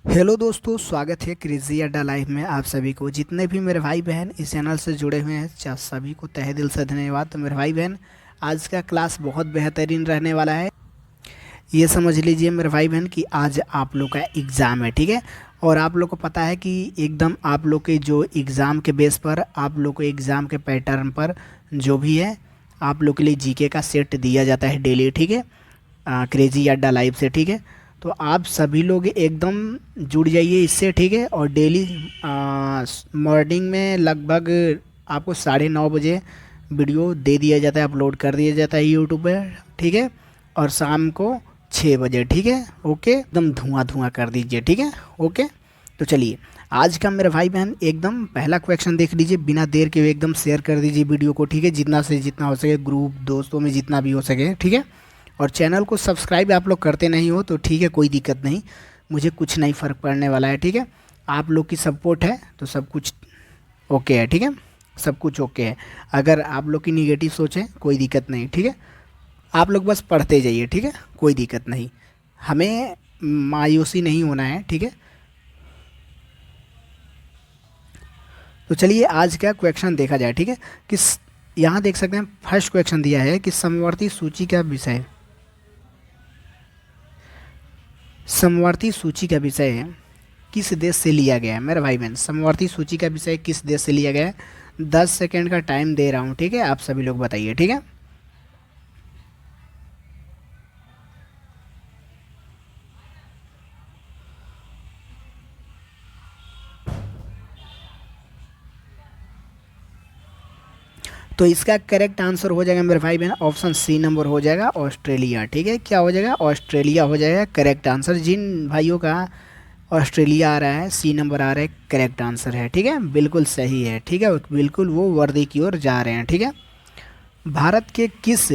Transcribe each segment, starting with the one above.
Hello दोस्तों, स्वागत है क्रेजी अड्डा लाइव में। आप सभी को, जितने भी मेरे भाई बहन इस चैनल से जुड़े हुए हैं, सभी को तहे दिल से धन्यवाद। तो मेरे भाई बहन, आज का क्लास बहुत बेहतरीन रहने वाला है। ये समझ लीजिए मेरे भाई बहन कि आज आप लोग का एग्ज़ाम है, ठीक है। और आप लोग को पता है कि एकदम आप लोग के जो एग्ज़ाम के बेस पर, आप लोग को एग्ज़ाम के पैटर्न पर जो भी है, आप लोग के लिए जीके का सेट दिया जाता है डेली, ठीक है। क्रेजी अड्डा लाइव से, ठीक है। तो आप सभी लोग एकदम जुड़ जाइए इससे, ठीक है। और डेली मॉर्निंग में लगभग आपको 9:30 बजे वीडियो दे दिया जाता है, अपलोड कर दिया जाता है यूट्यूब पर, ठीक है। और शाम को 6 बजे, ठीक है। ओके, एकदम धुआं धुआं कर दीजिए, ठीक है। ओके, तो चलिए आज का मेरे भाई बहन एकदम पहला क्वेश्चन देख लीजिए, बिना देर के हुए एकदम शेयर कर दीजिए वीडियो को, ठीक है। जितना से जितना हो सके ग्रुप दोस्तों में जितना भी हो सके, ठीक है। और चैनल को सब्सक्राइब आप लोग करते नहीं हो तो ठीक है, कोई दिक्कत नहीं, मुझे कुछ नहीं फ़र्क पड़ने वाला है, ठीक है। आप लोग की सपोर्ट है तो सब कुछ ओके है, ठीक है। सब कुछ ओके है। अगर आप लोग की निगेटिव सोच है, कोई दिक्कत नहीं, ठीक है। आप लोग बस पढ़ते जाइए, ठीक है, कोई दिक्कत नहीं। हमें मायूसी नहीं होना है, ठीक है। तो चलिए आज का क्वेश्चन देखा जाए, ठीक है। कि यहाँ देख सकते हैं फर्स्ट क्वेश्चन दिया है कि समवर्ती सूची का विषय, समवर्ती सूची का विषय किस देश से लिया गया है। मेरे भाई बहन, समवर्ती सूची का विषय किस देश से लिया गया है। 10 सेकेंड का टाइम दे रहा हूँ, ठीक है। आप सभी लोग बताइए, ठीक है। तो इसका करेक्ट आंसर हो जाएगा मेरे भाई बहन, ऑप्शन सी नंबर हो जाएगा, ऑस्ट्रेलिया, ठीक है। क्या हो जाएगा, ऑस्ट्रेलिया हो जाएगा करेक्ट आंसर। जिन भाइयों का ऑस्ट्रेलिया आ रहा है, सी नंबर आ रहा है, करेक्ट आंसर है, ठीक है, बिल्कुल सही है, ठीक है। बिल्कुल वो वर्दी की ओर जा रहे हैं, ठीक है। भारत के किस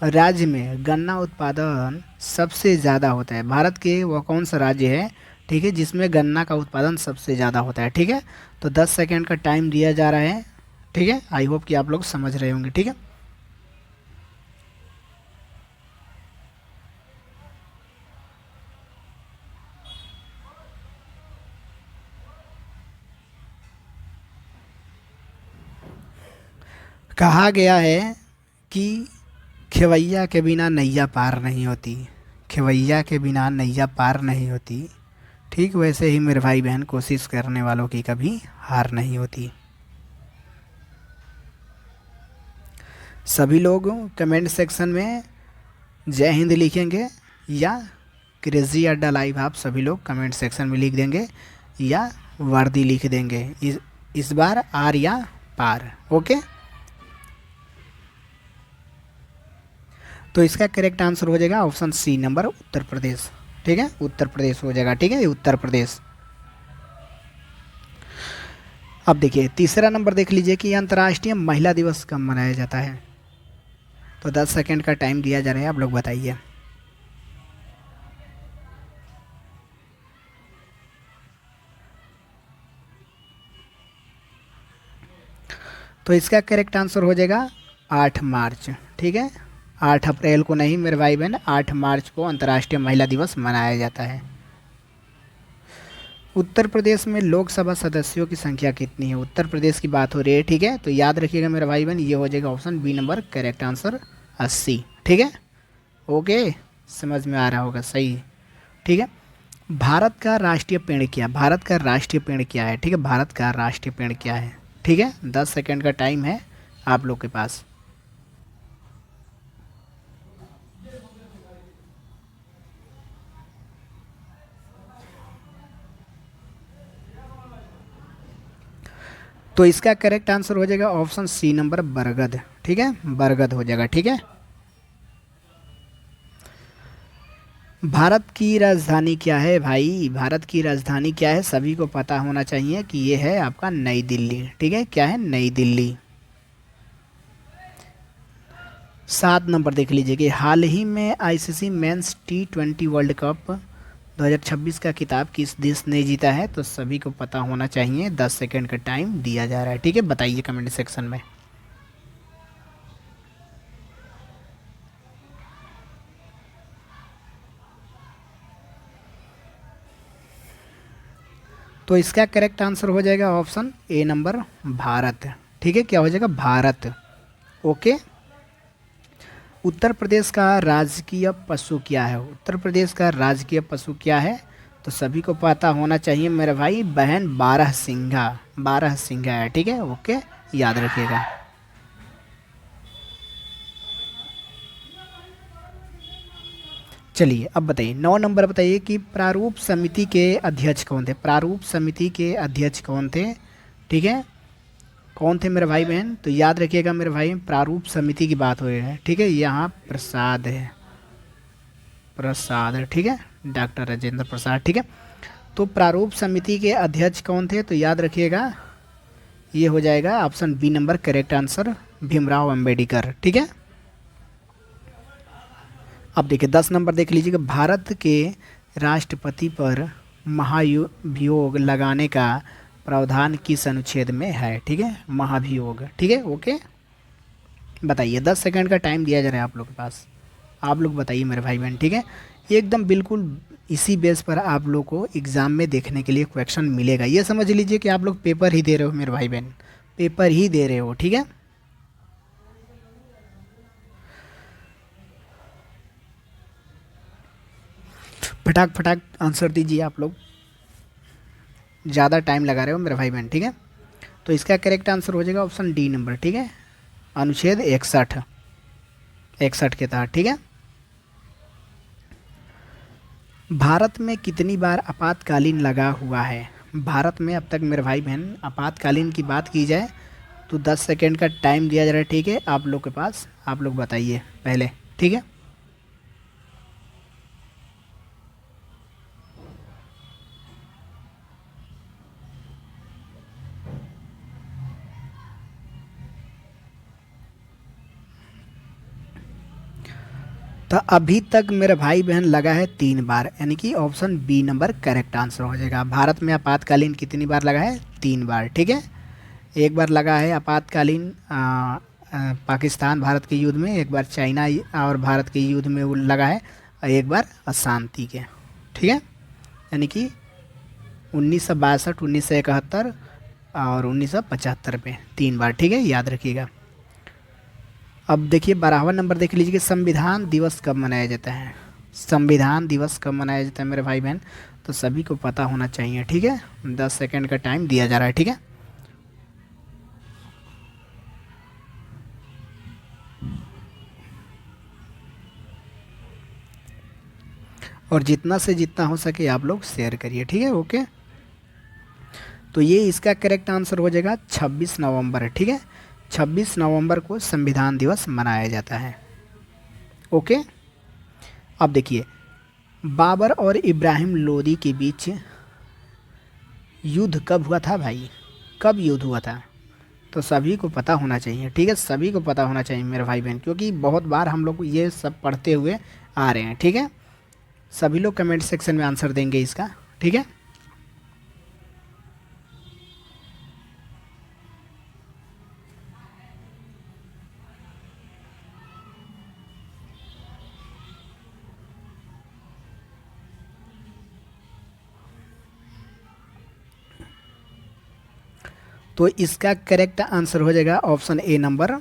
राज्य में गन्ना उत्पादन सबसे ज़्यादा होता है। भारत के वह कौन सा राज्य है, ठीक है, जिसमें गन्ना का उत्पादन सबसे ज़्यादा होता है, ठीक है। तो 10 सेकेंड का टाइम दिया जा रहा है, ठीक है। आई होप कि आप लोग समझ रहे होंगे, ठीक है। कहा गया है कि खेवैया के बिना नैया पार नहीं होती, खेवैया के बिना नैया पार नहीं होती। ठीक वैसे ही मेरे भाई बहन, कोशिश करने वालों की कभी हार नहीं होती। सभी लोग कमेंट सेक्शन में जय हिंद लिखेंगे, या क्रेजी अड्डा लाइव आप सभी लोग कमेंट सेक्शन में लिख देंगे, या वर्दी लिख देंगे। इस बार आर या पार, ओके। तो इसका करेक्ट आंसर हो जाएगा option C number, Uttar Pradesh, ठीक है। उत्तर प्रदेश हो जाएगा, ठीक है, ये उत्तर प्रदेश। अब देखिए तीसरा नंबर देख लीजिए कि अंतर्राष्ट्रीय महिला दिवस कब मनाया जाता है। तो 10 सेकेंड का टाइम दिया जा रहा है, आप लोग बताइए। तो इसका करेक्ट आंसर हो जाएगा 8 मार्च, ठीक है। 8 अप्रैल को नहीं मेरे भाई बहन, 8 मार्च को अंतर्राष्ट्रीय महिला दिवस मनाया जाता है। उत्तर प्रदेश में लोकसभा सदस्यों की संख्या कितनी है। उत्तर प्रदेश की बात हो रही है, ठीक है। तो याद रखिएगा मेरे भाई बहन, ये हो जाएगा option B number, correct answer 80, ठीक है। ओके, समझ में आ रहा होगा, सही, ठीक है। भारत का राष्ट्रीय पेड़ क्या, भारत का राष्ट्रीय पेड़ क्या है, ठीक है। भारत का राष्ट्रीय पेड़ क्या है, ठीक है। 10 सेकेंड का टाइम है आप लोग के पास। तो इसका करेक्ट आंसर हो जाएगा ऑप्शन सी नंबर, बरगद, ठीक है। बरगद हो जाएगा, ठीक है। भारत की राजधानी क्या है भाई, भारत की राजधानी क्या है, सभी को पता होना चाहिए कि ये है आपका नई दिल्ली, ठीक है। क्या है, नई दिल्ली। 7 नंबर देख लीजिए कि हाल ही में ICC men's T20 world cup 2026 का खिताब किस देश ने जीता है। तो सभी को पता होना चाहिए, 10 सेकेंड का टाइम दिया जा रहा है, ठीक है। बताइए कमेंट सेक्शन में। तो इसका करेक्ट आंसर हो जाएगा ऑप्शन ए नंबर भारत। ठीक है, क्या हो जाएगा भारत। ओके। उत्तर प्रदेश का राजकीय पशु क्या है? उत्तर प्रदेश का राजकीय पशु क्या है? तो सभी को पता होना चाहिए मेरे भाई बहन, बारहसिंघा। बारहसिंघा है। ठीक है, ओके, याद रखिएगा। चलिए अब बताइए 9 नंबर बताइए कि प्रारूप समिति के अध्यक्ष कौन थे? प्रारूप समिति के अध्यक्ष कौन थे? ठीक है, कौन थे मेरे भाई बहन? तो याद रखिएगा मेरे भाई, प्रारूप समिति की बात हो रही है। ठीक है, यहाँ प्रसाद है, प्रसाद है। ठीक है, डॉक्टर राजेंद्र प्रसाद। ठीक है, तो प्रारूप समिति के अध्यक्ष कौन थे? तो याद रखिएगा ये हो जाएगा option B number correct answer, Bhimrao Ambedkar. ठीक है, अब देखिए 10 नंबर देख लीजिएगा, भारत के राष्ट्रपति पर महाभियोग लगाने का प्रावधान किस अनुच्छेद में है? ठीक है, महाभियोग। ठीक है, ओके, बताइए 10 सेकंड का टाइम दिया जा रहा है आप लोग के पास, आप लोग बताइए मेरे भाई बहन। ठीक है, एकदम बिल्कुल इसी बेस पर आप लोग को एग्ज़ाम में देखने के लिए क्वेश्चन मिलेगा। ये समझ लीजिए कि आप लोग पेपर ही दे रहे हो मेरे भाई बहन, पेपर ही दे रहे हो। ठीक है, फटाक फटाक आंसर दीजिए आप लोग, ज़्यादा टाइम लगा रहे हो मेरे भाई बहन। ठीक है, तो इसका करेक्ट आंसर हो जाएगा ऑप्शन डी नंबर। ठीक है, अनुच्छेद 61 61 के तहत। ठीक है, भारत में कितनी बार आपातकालीन लगा हुआ है? भारत में अब तक मेरे भाई बहन आपातकालीन की बात की जाए तो 10 सेकेंड का टाइम दिया जा रहा है। ठीक है, आप लोग के पास, आप लोग बताइए पहले। ठीक है, तो अभी तक मेरे भाई बहन लगा है 3 बार, यानी कि option B number correct answer हो जाएगा। भारत में आपातकालीन कितनी बार लगा है? 3 बार। ठीक है, एक बार लगा है आपातकालीन पाकिस्तान भारत के युद्ध में, एक बार चाइना और भारत के युद्ध में वो लगा है, और एक बार अशांति के। ठीक है, यानी कि 1962, 1971 और 1975 पे 3 बार। ठीक है, याद रखिएगा। अब देखिए 12वां नंबर देख लीजिए कि संविधान दिवस कब मनाया जाता है? संविधान दिवस कब मनाया जाता है मेरे भाई बहन? तो सभी को पता होना चाहिए। ठीक है, 10 सेकंड का टाइम दिया जा रहा है। ठीक है, और जितना से जितना हो सके आप लोग शेयर करिए। ठीक है, ओके, तो ये इसका करेक्ट आंसर हो जाएगा 26 नवंबर। ठीक है, 26 नवंबर को संविधान दिवस मनाया जाता है। ओके, अब देखिए बाबर और इब्राहिम लोदी के बीच युद्ध कब हुआ था भाई? कब युद्ध हुआ था? तो सभी को पता होना चाहिए। ठीक है, सभी को पता होना चाहिए मेरे भाई बहन, क्योंकि बहुत बार हम लोग ये सब पढ़ते हुए आ रहे हैं। ठीक है, सभी लोग कमेंट सेक्शन में आंसर देंगे इसका। ठीक है, तो इसका करेक्ट आंसर हो जाएगा ऑप्शन ए नंबर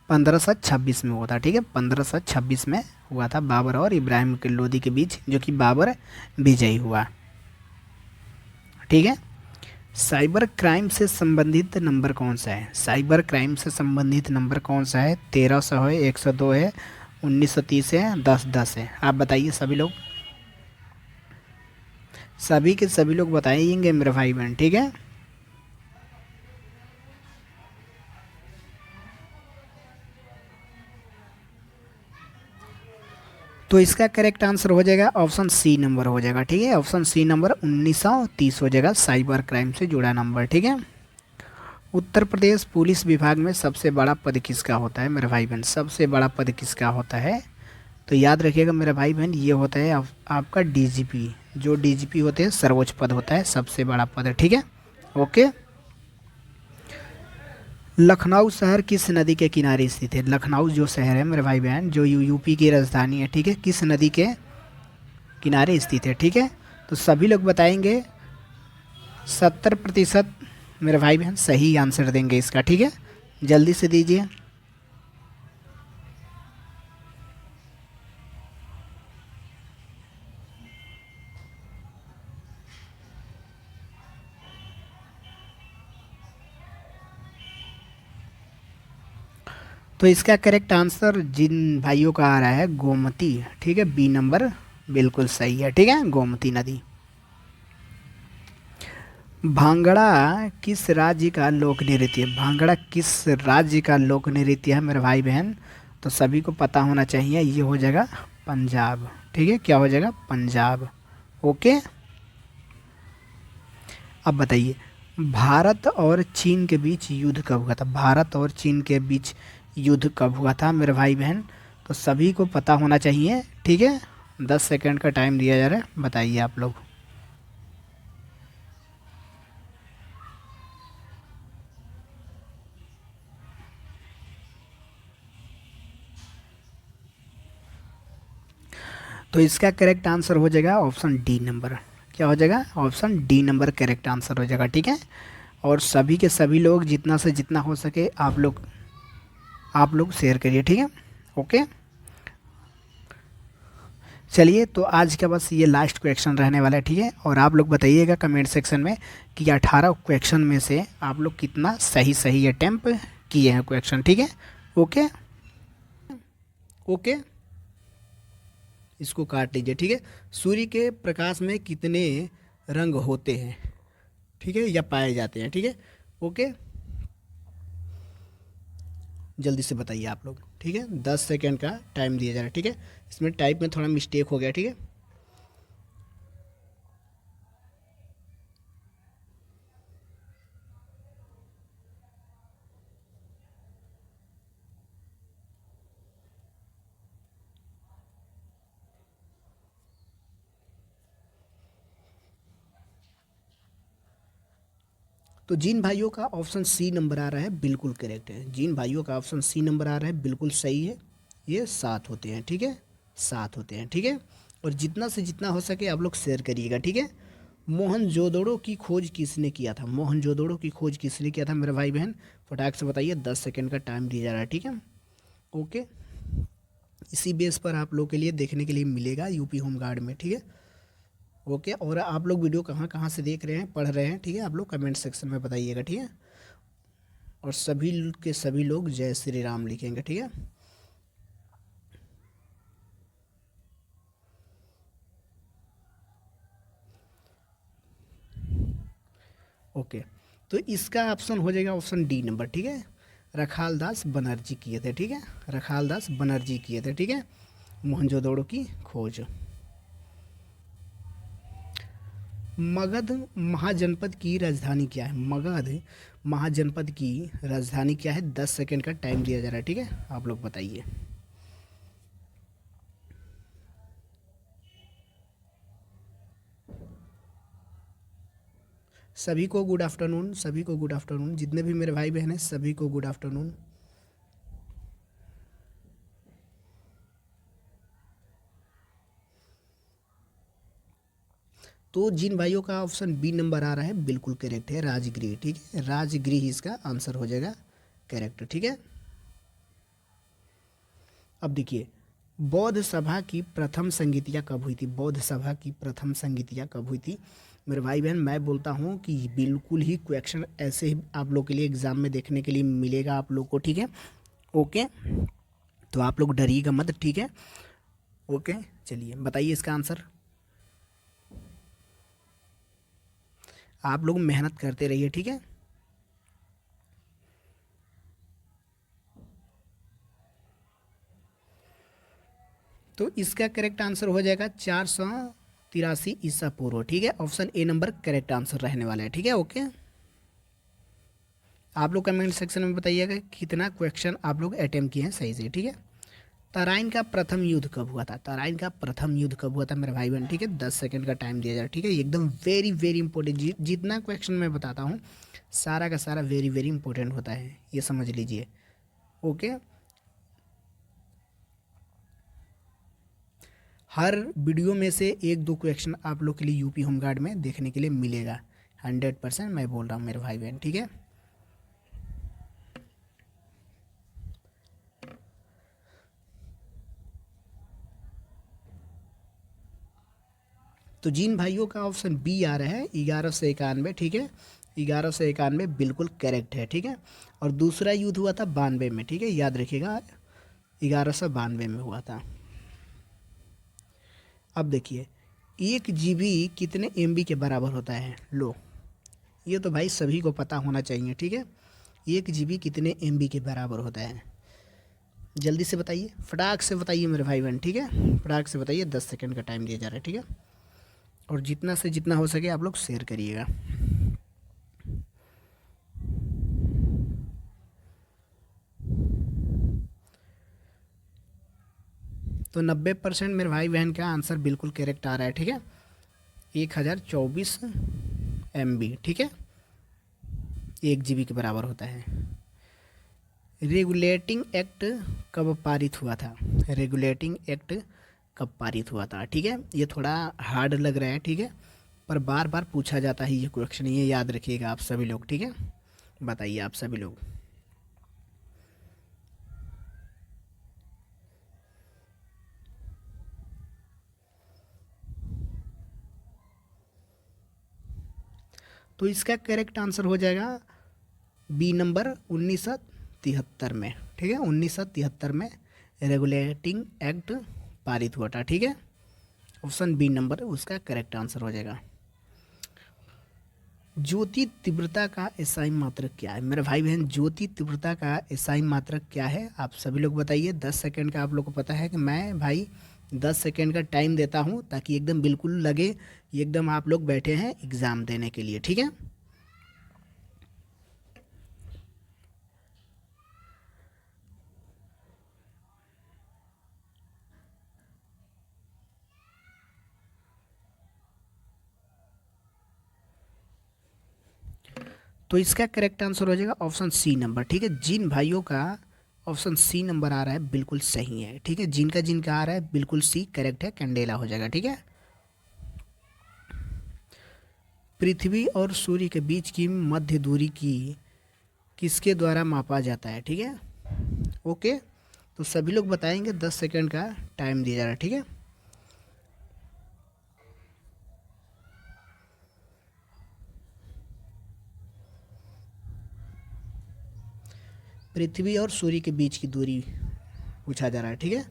1526 में हुआ था। ठीक है, 1526 में हुआ था बाबर और इब्राहिम के लोदी के बीच, जो कि बाबर विजयी हुआ। ठीक है, साइबर क्राइम से संबंधित नंबर कौन सा है? साइबर क्राइम से संबंधित नंबर कौन सा है? 1300 है, 102 है, 1930 है, 1010 है। आप बताइए सभी लोग, सभी के सभी लोग बताएंगे मेरे भाई बहन। ठीक है, तो इसका करेक्ट आंसर हो जाएगा ऑप्शन सी नंबर हो जाएगा। ठीक है, ऑप्शन सी नंबर 1930 हो जाएगा, साइबर क्राइम से जुड़ा नंबर। ठीक है, उत्तर प्रदेश पुलिस विभाग में सबसे बड़ा पद किसका होता है मेरे भाई बहन? सबसे बड़ा पद किसका होता है? तो याद रखिएगा मेरे भाई बहन, ये होता है आपका डीजीपी। जो डीजीपी होते हैं सर्वोच्च पद होता है, सबसे बड़ा पद है। ठीक है, ओके। लखनऊ शहर किस नदी के किनारे स्थित है? लखनऊ जो शहर है मेरे भाई बहन, जो यूपी की राजधानी है, ठीक है, किस नदी के किनारे स्थित है? ठीक है, तो सभी लोग बताएंगे 70% मेरे भाई बहन सही आंसर देंगे इसका, ठीक है। जल्दी से दीजिए। तो इसका करेक्ट आंसर जिन भाइयों का आ रहा है गोमती, ठीक है, बी नंबर बिल्कुल सही है, ठीक है, गोमती नदी। भांगड़ा किस राज्य का लोक नृत्य है? भांगड़ा किस राज्य का लोक नृत्य है मेरे भाई बहन? तो सभी को पता होना चाहिए, ये हो जाएगा पंजाब, ठीक है, क्या हो जाएगा? पंजाब। ओके। अब बताइए, भारत और चीन के बीच युद्ध कब हुआ था? भारत और चीन के बीच युद्ध कब हुआ था मेरे भाई बहन? तो सभी को पता होना चाहिए, ठीक है। 10 सेकंड का टाइम दिया जा रहा है, बताइए आप लोग। तो इसका करेक्ट आंसर हो जाएगा ऑप्शन डी नंबर। क्या हो जाएगा? Option D number correct answer हो जाएगा, ठीक है। और सभी के सभी लोग जितना से जितना हो सके आप लोग शेयर करिए, ठीक है। ओके। चलिए, तो आज का बस ये लास्ट क्वेश्चन रहने वाला है, ठीक है। और आप लोग बताइएगा कमेंट सेक्शन में कि 18 क्वेश्चन में से आप लोग कितना सही सही अटेम्प्ट किए हैं क्वेश्चन, ठीक है। ओके। ओके। इसको काट लीजिए, ठीक है। सूर्य के प्रकाश में कितने रंग होते हैं, ठीक है, या पाए जाते हैं, ठीक है। ओके। जल्दी से बताइए आप लोग, ठीक है। 10 सेकेंड का टाइम दिया जा रहा है, ठीक है। इसमें टाइप में थोड़ा मिस्टेक हो गया, ठीक है। तो जिन भाइयों का ऑप्शन सी नंबर आ रहा है बिल्कुल करेक्ट है। जिन भाइयों का ऑप्शन सी नंबर आ रहा है बिल्कुल सही है। ये 7 होते हैं, ठीक है, 7 होते हैं, ठीक है। और जितना से जितना हो सके आप लोग शेयर करिएगा, ठीक है। मोहनजोदड़ो की खोज किसने किया था? मोहनजोदड़ो की खोज किसने किया था मेरे भाई बहन? फटाक से बताइए, 10 सेकेंड का टाइम दिया जा रहा है, ठीक है। ओके। इसी बेस पर आप लोग के लिए देखने के लिए मिलेगा यूपी होमगार्ड में, ठीक है। ओके। और आप लोग वीडियो कहाँ कहाँ से देख रहे हैं, पढ़ रहे हैं, ठीक है, आप लोग कमेंट सेक्शन में बताइएगा, ठीक है। और सभी के सभी लोग जय श्री राम लिखेंगे, ठीक है। ओके। तो इसका ऑप्शन हो जाएगा ऑप्शन डी नंबर, ठीक है। रखालदास बनर्जी किए थे, ठीक है। रखालदास बनर्जी किए थे, ठीक है, मोहनजोदड़ो की खोज। मगध महाजनपद की राजधानी क्या है? मगध महाजनपद की राजधानी क्या है? 10 सेकेंड का टाइम दिया जा रहा है, ठीक है, आप लोग बताइए। सभी को गुड आफ्टरनून, सभी को गुड आफ्टरनून, जितने भी मेरे भाई बहन हैं सभी को गुड आफ्टरनून। तो जिन भाइयों का ऑप्शन बी नंबर आ रहा है बिल्कुल करेक्ट है, राजगृह, ठीक है, राजगृह इसका आंसर हो जाएगा करेक्ट, ठीक है। अब देखिए, बौद्ध सभा की प्रथम संगीतिया कब हुई थी? बौद्ध सभा की प्रथम संगीतिया कब हुई थी मेरे भाई बहन? मैं बोलता हूँ कि बिल्कुल ही क्वेश्चन ऐसे ही आप लोग के लिए एग्जाम में देखने के लिए मिलेगा आप लोग को, ठीक है। ओके। तो आप लोग डरिएगा मत, ठीक है। ओके। चलिए बताइए इसका आंसर। आप लोग मेहनत करते रहिए, ठीक है। तो इसका करेक्ट आंसर हो जाएगा 483 ईसा पूर्व, ठीक है। Option A number correct answer रहने वाला है, ठीक है। ओके। आप लोग कमेंट सेक्शन में बताइएगा कितना क्वेश्चन आप लोग अटेम्प्ट किए हैं सही से, ठीक है। तराइन का प्रथम युद्ध कब हुआ था? तराइन का प्रथम युद्ध कब हुआ था मेरे भाई बहन? ठीक है, 10 सेकेंड का टाइम दिया जा रहा है, ठीक है। एकदम वेरी वेरी इंपॉर्टेंट, जितना क्वेश्चन मैं बताता हूँ सारा का सारा वेरी वेरी इंपॉर्टेंट होता है, ये समझ लीजिए। ओके। हर वीडियो में से एक दो क्वेश्चन आप लोग के लिए यूपी होमगार्ड में देखने के लिए मिलेगा। 100% मैं बोल रहा हूँ मेरे भाई बहन, ठीक है। तो जिन भाइयों का ऑप्शन बी आ रहा है 1191, ठीक है, 1191 बिल्कुल करेक्ट है, ठीक है। और दूसरा युद्ध हुआ था 92 में, ठीक है, याद रखिएगा 1192 में हुआ था। अब देखिए 1 GB कितने MB के बराबर होता है, लो ये तो भाई सभी को पता होना चाहिए, ठीक है। 1 GB कितने MB के बराबर होता है, जल्दी से बताइए, फटाक से बताइए मेरे भाई बहन, ठीक है, फटाक से बताइए, 10 सेकंड का टाइम दिया जा रहा है, ठीक है। और जितना से जितना हो सके आप लोग शेयर करिएगा। तो 90% मेरे भाई बहन का आंसर बिल्कुल करेक्ट आ रहा है, ठीक है। 1024 MB, ठीक है, 1 GB के बराबर होता है। रेगुलेटिंग एक्ट कब पारित हुआ था, रेगुलेटिंग एक्ट कब पारित हुआ था, ठीक है। ये थोड़ा हार्ड लग रहा है, ठीक है, पर बार बार पूछा जाता है ये क्वेश्चन, ये याद रखिएगा आप सभी लोग, ठीक है। बताइए आप सभी लोग। तो इसका करेक्ट आंसर हो जाएगा बी नंबर 1973 में, ठीक है, 1973 में रेगुलेटिंग एक्ट पारित हुआ था, ठीक है। ऑप्शन बी नंबर उसका करेक्ट आंसर हो जाएगा। ज्योति तीव्रता का एसआई मात्रक क्या है मेरे भाई बहन, ज्योति तीव्रता का एसआई मात्रक क्या है, आप सभी लोग बताइए। 10 सेकंड का आप लोग को पता है कि मैं भाई 10 सेकंड का टाइम देता हूँ ताकि एकदम बिल्कुल लगे एकदम आप लोग बैठे हैं एग्ज़ाम देने के लिए, ठीक है। तो इसका करेक्ट आंसर हो जाएगा ऑप्शन सी नंबर, ठीक है। जिन भाइयों का ऑप्शन सी नंबर आ रहा है बिल्कुल सही है, ठीक है, जिनका जिनका आ रहा है बिल्कुल सी करेक्ट है, कैंडेला हो जाएगा, ठीक है। पृथ्वी और सूर्य के बीच की मध्य दूरी की किसके द्वारा मापा जाता है, ठीक है। ओके, तो सभी लोग बताएंगे, 10 सेकंड का टाइम दिया जा रहा है, ठीक है। पृथ्वी और सूर्य के बीच की दूरी पूछा जा रहा है, ठीक है।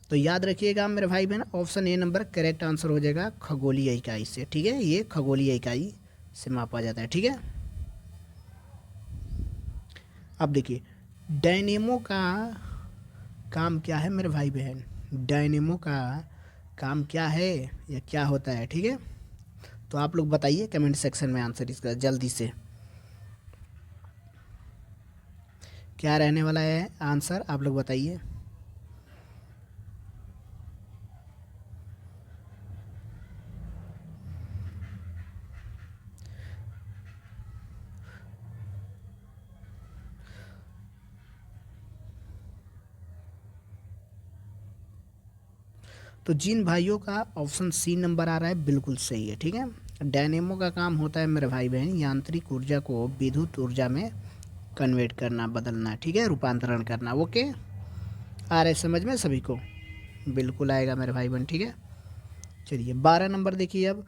तो याद रखिएगा मेरे भाई बहन, option A number correct answer हो जाएगा खगोलीय इकाई से, ठीक है, ये खगोलीय इकाई से मापा जाता है, ठीक है। अब देखिए डायनेमो का काम क्या है मेरे भाई बहन, डायनेमो का काम क्या है या क्या होता है, ठीक है। तो आप लोग बताइए कमेंट सेक्शन में आंसर इसका जल्दी से, क्या रहने वाला है आंसर, आप लोग बताइए। तो जिन भाइयों का ऑप्शन सी नंबर आ रहा है बिल्कुल सही है, ठीक है। डायनेमो का काम होता है मेरे भाई बहन यांत्रिक ऊर्जा को विद्युत ऊर्जा में कन्वर्ट करना, बदलना, ठीक है, रूपांतरण करना। ओके, आ रहा है समझ में सभी को, बिल्कुल आएगा मेरे भाई बहन, ठीक है। चलिए 12 नंबर देखिए। अब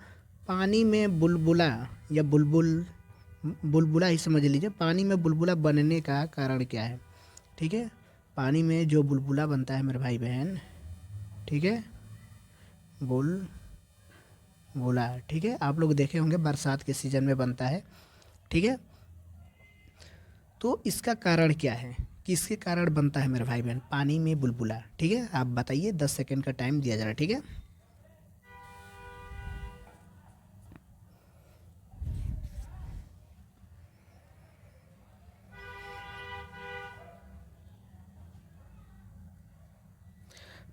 पानी में बुलबुला या बुलबुल, बुलबुला ही समझ लीजिए, पानी में बुलबुला बनने का कारण क्या है, ठीक है। पानी में जो बुलबुला बनता है मेरे भाई बहन, ठीक है, बुलबुला, ठीक है, आप लोग देखे होंगे बरसात के सीज़न में बनता है, ठीक है। तो इसका कारण क्या है, किसके कारण बनता है मेरे भाई बहन पानी में बुलबुला, ठीक है, आप बताइए। 10 सेकंड का टाइम दिया जा रहा है, ठीक है।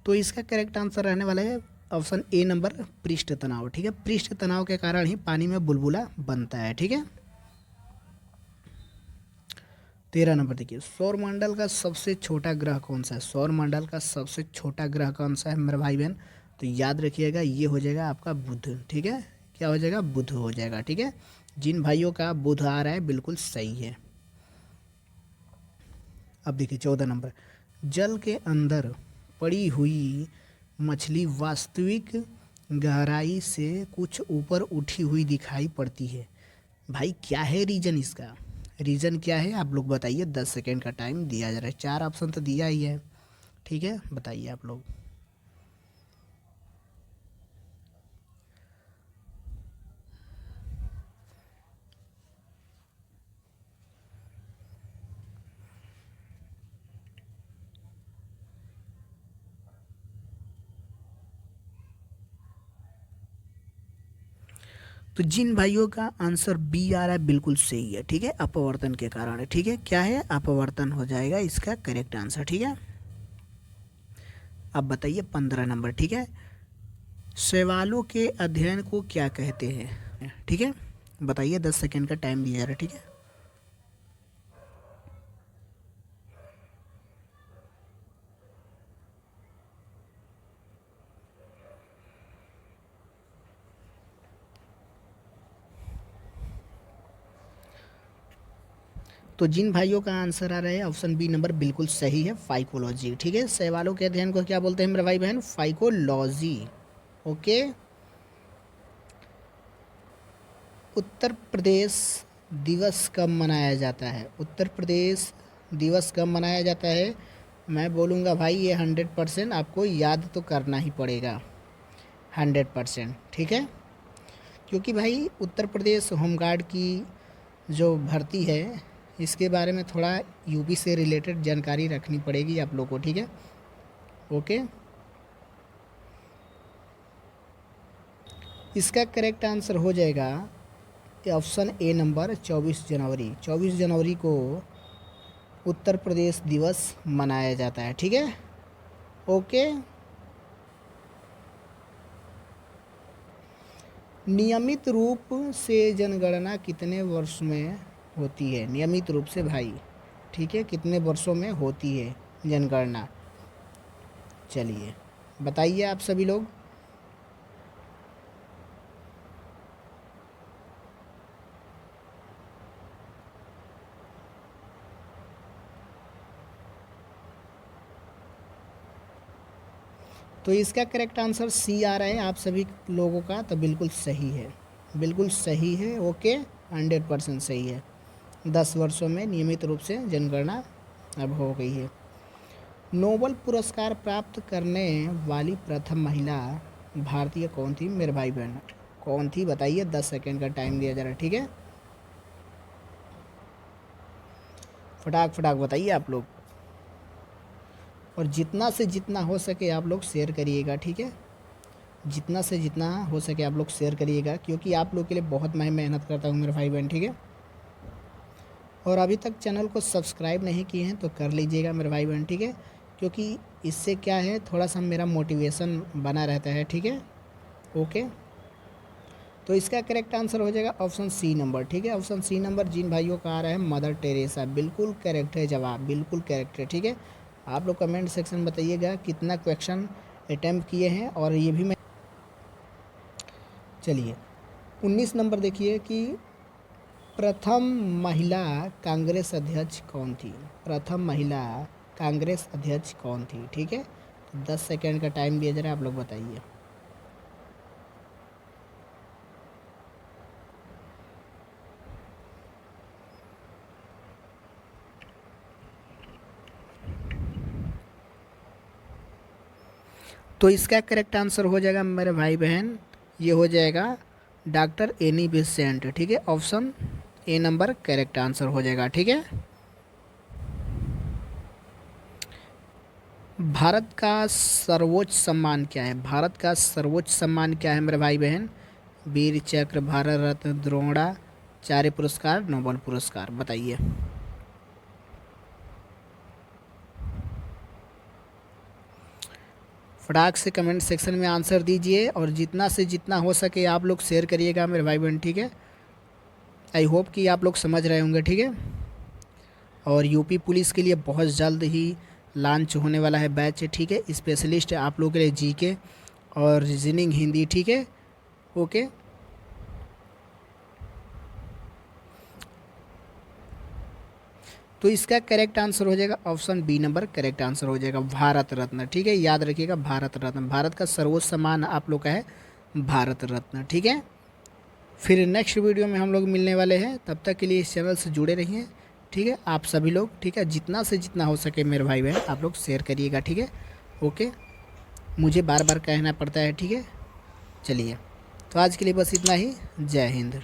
तो इसका करेक्ट आंसर रहने वाला है ऑप्शन ए नंबर पृष्ठ तनाव, ठीक है, पृष्ठ तनाव के कारण ही पानी में बुलबुला बनता है, ठीक है। 13 नंबर देखिए, सौरमंडल का सबसे छोटा ग्रह कौन सा है, सौरमंडल का सबसे छोटा ग्रह कौन सा है मेरे भाई बहन, तो याद रखिएगा ये हो जाएगा आपका बुध, ठीक है, क्या हो जाएगा, बुध हो जाएगा। ठीक है, जिन भाइयों का बुध आ रहा है बिल्कुल सही है। अब देखिए 14 नंबर, जल के अंदर पड़ी हुई मछली वास्तविक गहराई से कुछ ऊपर उठी हुई दिखाई पड़ती है। भाई क्या है रीजन इसका, रीजन क्या है आप लोग बताइए। 10 सेकेंड का टाइम दिया जा रहा है, 4 ऑप्शन तो दिया ही है। ठीक है, बताइए आप लोग। तो जिन भाइयों का आंसर बी आ रहा है बिल्कुल सही है। ठीक है, अपवर्तन के कारण है। ठीक है, क्या है, अपवर्तन हो जाएगा इसका करेक्ट आंसर। ठीक है, अब बताइए 15 नंबर। ठीक है, शैवालों के अध्ययन को क्या कहते हैं। ठीक है, बताइए, 10 सेकेंड का टाइम दिया जा रहा है। ठीक है, तो जिन भाइयों का आंसर आ रहा है ऑप्शन बी नंबर बिल्कुल सही है, फाइकोलॉजी। ठीक है, शैवालों के अध्ययन को क्या बोलते हैं मेरे भाई बहन, फाइकोलॉजी। ओके, उत्तर प्रदेश दिवस कब मनाया जाता है, उत्तर प्रदेश दिवस कब मनाया जाता है। मैं बोलूँगा भाई ये 100% आपको याद तो करना ही पड़ेगा, 100%। ठीक है, क्योंकि भाई उत्तर प्रदेश होमगार्ड की जो भर्ती है इसके बारे में थोड़ा यूपी से रिलेटेड जानकारी रखनी पड़ेगी आप लोग को। ठीक है, ओके, इसका करेक्ट आंसर हो जाएगा ऑप्शन ए नंबर 24 जनवरी। 24 जनवरी को उत्तर प्रदेश दिवस मनाया जाता है। ठीक है, ओके, नियमित रूप से जनगणना कितने वर्ष में होती है, नियमित रूप से भाई। ठीक है, कितने वर्षों में होती है जनगणना, चलिए बताइए आप सभी लोग। तो इसका करेक्ट आंसर सी आ रहा है आप सभी लोगों का, तो बिल्कुल सही है, बिल्कुल सही है। ओके, 100% सही है। 10 वर्षों में नियमित रूप से जनगणना अब हो गई है। नोबल पुरस्कार प्राप्त करने वाली प्रथम महिला भारतीय कौन थी मेरे भाई बहन, कौन थी बताइए। 10 सेकेंड का टाइम दिया जा रहा है। ठीक है, फटाक फटाक बताइए आप लोग, और जितना से जितना हो सके आप लोग शेयर करिएगा। ठीक है, जितना से जितना हो सके आप लोग शेयर करिएगा, क्योंकि आप लोग के लिए बहुत मैं मेहनत करता हूँ मेरे भाई बहन। ठीक है, और अभी तक चैनल को सब्सक्राइब नहीं किए हैं तो कर लीजिएगा मेरे भाई बहन। ठीक है, क्योंकि इससे क्या है थोड़ा सा मेरा मोटिवेशन बना रहता है। ठीक है, ओके, तो इसका करेक्ट आंसर हो जाएगा ऑप्शन सी नंबर। ठीक है, ऑप्शन सी नंबर जिन भाइयों का आ रहा है मदर टेरेसा, बिल्कुल करेक्ट है जवाब, बिल्कुल करेक्ट है। ठीक है, आप लोग कमेंट सेक्शन में बताइएगा कितना क्वेश्चन अटैम्प्ट किए हैं, और ये भी मैं, चलिए 19 नंबर देखिए कि प्रथम महिला कांग्रेस अध्यक्ष कौन थी, प्रथम महिला कांग्रेस अध्यक्ष कौन थी। ठीक है, 10 सेकेंड का टाइम दिया जा रहा है, आप लोग बताइए। तो इसका करेक्ट आंसर हो जाएगा मेरे भाई बहन, ये हो जाएगा डॉक्टर एनी बेसेंट। ठीक है, option A number correct answer हो जाएगा। ठीक है, भारत का सर्वोच्च सम्मान क्या है, भारत का सर्वोच्च सम्मान क्या है मेरे भाई बहन। वीर चक्र, भारत रत्न, द्रोणाचार्य पुरस्कार, नोबल पुरस्कार, बताइए। फटाक से कमेंट सेक्शन में आंसर दीजिए, और जितना से जितना हो सके आप लोग शेयर करिएगा मेरे भाई बहन। ठीक है, आई होप कि आप लोग समझ रहे होंगे। ठीक है, और यूपी पुलिस के लिए बहुत जल्द ही लॉन्च होने वाला है बैच। ठीक है, स्पेशलिस्ट आप लोगों के लिए जीके और रीजनिंग हिंदी। ठीक है, ओके, तो इसका करेक्ट आंसर हो जाएगा option B number correct answer हो जाएगा भारत रत्न। ठीक है, याद रखिएगा भारत रत्न, भारत का सर्वोच्च सम्मान आप लोग का है भारत रत्न। ठीक है, फिर नेक्स्ट वीडियो में हम लोग मिलने वाले हैं, तब तक के लिए इस चैनल से जुड़े रहिए। ठीक है, आप सभी लोग, ठीक है, जितना से जितना हो सके मेरे भाई बहन आप लोग शेयर करिएगा। ठीक है, ओके, मुझे बार बार कहना पड़ता है। ठीक है, चलिए, तो आज के लिए बस इतना ही। जय हिंद।